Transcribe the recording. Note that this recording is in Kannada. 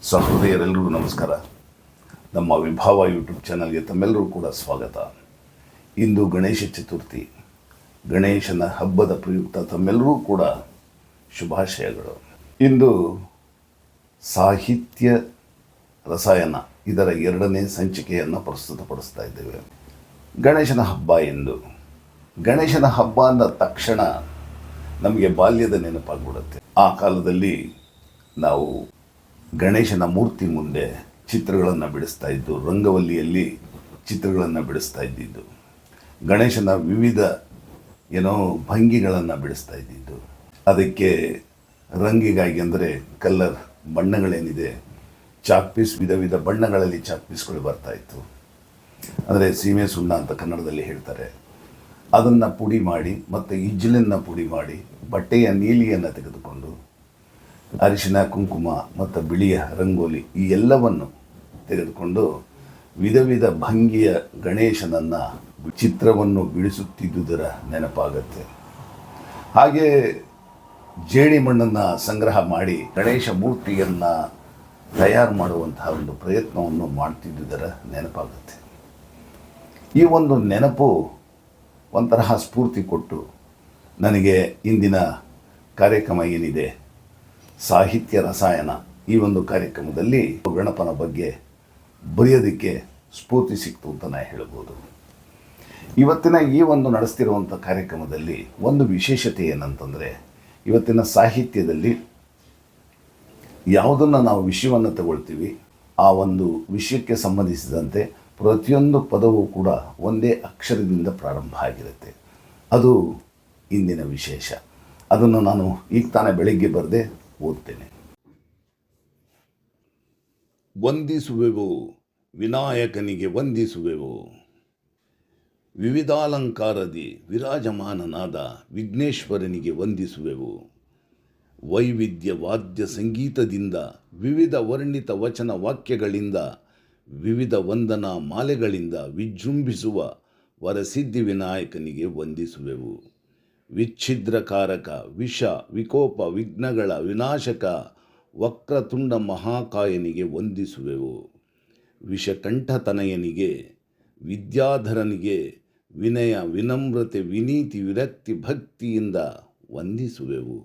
ಸಹೃದಯರೆಲ್ಲರಿಗೂ ನಮಸ್ಕಾರ. ನಮ್ಮ ವಿಭಾವ ಯೂಟ್ಯೂಬ್ ಚಾನಲ್ಗೆ ತಮ್ಮೆಲ್ಲರೂ ಕೂಡ ಸ್ವಾಗತ. ಇಂದು ಗಣೇಶ ಚತುರ್ಥಿ, ಗಣೇಶನ ಹಬ್ಬದ ಪ್ರಯುಕ್ತ ತಮ್ಮೆಲ್ಲರೂ ಕೂಡ ಶುಭಾಶಯಗಳು. ಇಂದು ಸಾಹಿತ್ಯ ರಸಾಯನ ಇದರ 2ನೇ ಸಂಚಿಕೆಯನ್ನು ಪ್ರಸ್ತುತಪಡಿಸ್ತಾ ಇದ್ದೇವೆ. ಗಣೇಶನ ಹಬ್ಬ ಎಂದು ಗಣೇಶನ ಹಬ್ಬ ಅಂದ ತಕ್ಷಣ ನಮಗೆ ಬಾಲ್ಯದ ನೆನಪಾಗ್ಬಿಡುತ್ತೆ. ಆ ಕಾಲದಲ್ಲಿ ನಾವು ಗಣೇಶನ ಮೂರ್ತಿ ಮುಂದೆ ಚಿತ್ರಗಳನ್ನು ಬಿಡಿಸ್ತಾ ಇದ್ದು, ರಂಗವಲ್ಲಿಯಲ್ಲಿ ಚಿತ್ರಗಳನ್ನು ಬಿಡಿಸ್ತಾ ಇದ್ದಿದ್ದು, ಗಣೇಶನ ವಿವಿಧ ಭಂಗಿಗಳನ್ನು ಬಿಡಿಸ್ತಾ ಇದ್ದಿದ್ದು. ಅದಕ್ಕೆ ರಂಗಿಗಾಗಿ ಅಂದರೆ ಕಲ್ಲರ್ ಬಣ್ಣಗಳೇನಿದೆ, ಚಾಕ್ ಪೀಸ್, ವಿಧ ವಿಧ ಬಣ್ಣಗಳಲ್ಲಿ ಚಾಕ್ ಪೀಸ್ಗಳು ಬರ್ತಾಯಿತ್ತು. ಅಂದರೆ ಸೀಮೆ ಸುಣ್ಣ ಅಂತ ಕನ್ನಡದಲ್ಲಿ ಹೇಳ್ತಾರೆ. ಅದನ್ನು ಪುಡಿ ಮಾಡಿ ಮತ್ತು ಇಜ್ಜಲನ್ನು ಪುಡಿ ಮಾಡಿ ಬಟ್ಟೆಯ ನೀಲಿಯನ್ನು ತೆಗೆದುಕೊಂಡು ಅರಿಶಿನ, ಕುಂಕುಮ ಮತ್ತು ಬಿಳಿಯ ರಂಗೋಲಿ ಈ ಎಲ್ಲವನ್ನು ತೆಗೆದುಕೊಂಡು ವಿಧ ವಿಧ ಭಂಗಿಯ ಗಣೇಶನನ್ನು ಚಿತ್ರವನ್ನು ಬಿಡಿಸುತ್ತಿದ್ದುದರ ನೆನಪಾಗತ್ತೆ. ಹಾಗೆ ಜೇಡಿ ಮಣ್ಣನ್ನು ಸಂಗ್ರಹ ಮಾಡಿ ಗಣೇಶ ಮೂರ್ತಿಯನ್ನು ತಯಾರು ಮಾಡುವಂತಹ ಒಂದು ಪ್ರಯತ್ನವನ್ನು ಮಾಡ್ತಿದ್ದುದರ ನೆನಪಾಗುತ್ತೆ. ಈ ಒಂದು ನೆನಪು ಒಂತರಹ ಸ್ಫೂರ್ತಿ ಕೊಟ್ಟು ನನಗೆ ಇಂದಿನ ಕಾರ್ಯಕ್ರಮ ಏನಿದೆ, ಸಾಹಿತ್ಯ ರಸಾಯನ, ಈ ಒಂದು ಕಾರ್ಯಕ್ರಮದಲ್ಲಿ ಗಣಪನ ಬಗ್ಗೆ ಬರೆಯೋದಕ್ಕೆ ಸ್ಫೂರ್ತಿ ಸಿಕ್ತು ಅಂತ ನಾನು ಹೇಳ್ಬೋದು. ಇವತ್ತಿನ ಈ ಒಂದು ನಡೆಸ್ತಿರುವಂಥ ಕಾರ್ಯಕ್ರಮದಲ್ಲಿ ಒಂದು ವಿಶೇಷತೆ ಏನಂತಂದರೆ, ಇವತ್ತಿನ ಸಾಹಿತ್ಯದಲ್ಲಿ ಯಾವುದನ್ನು ನಾವು ವಿಷಯವನ್ನು ತಗೊಳ್ತೀವಿ, ಆ ಒಂದು ವಿಷಯಕ್ಕೆ ಸಂಬಂಧಿಸಿದಂತೆ ಪ್ರತಿಯೊಂದು ಪದವೂ ಕೂಡ ಒಂದೇ ಅಕ್ಷರದಿಂದ ಪ್ರಾರಂಭ ಆಗಿರುತ್ತೆ. ಅದು ಇಂದಿನ ವಿಶೇಷ. ಅದನ್ನು ನಾನು ಈಗ ತಾನೇ ಬೆಳಿಗ್ಗೆ ಬರೆದೇ ಓದ್ತೇನೆ. ವಂದಿಸುವೆವು ವಿನಾಯಕನಿಗೆ ವಂದಿಸುವೆವು, ವಿವಿಧಾಲಂಕಾರದಿ ವಿರಾಜಮಾನನಾದ ವಿಘ್ನೇಶ್ವರನಿಗೆ ವಂದಿಸುವೆವು. ವೈವಿಧ್ಯ ವಾದ್ಯ ಸಂಗೀತದಿಂದ, ವಿವಿಧ ವರ್ಣಿತ ವಚನ ವಾಕ್ಯಗಳಿಂದ, ವಿವಿಧ ವಂದನಾ ಮಾಲೆಗಳಿಂದ ವಿಜೃಂಭಿಸುವ ವರಸಿದ್ಧಿ ವಿನಾಯಕನಿಗೆ ವಂದಿಸುವೆವು. ವಿಚ್ಛಿದ್ರಕಾರಕ, ವಿಷ ವಿಕೋಪ ವಿಘ್ನಗಳ ವಿನಾಶಕ ವಕ್ರತುಂಡ ಮಹಾಕಾಯನಿಗೆ ವಂದಿಸುವೆವು. ವಿಷಕಂಠತನಯನಿಗೆ, ವಿದ್ಯಾಧರನಿಗೆ ವಿನಯ ವಿನಮ್ರತೆ ವಿನೀತಿ ವಿರಕ್ತಿ ಭಕ್ತಿಯಿಂದ ವಂದಿಸುವೆವು.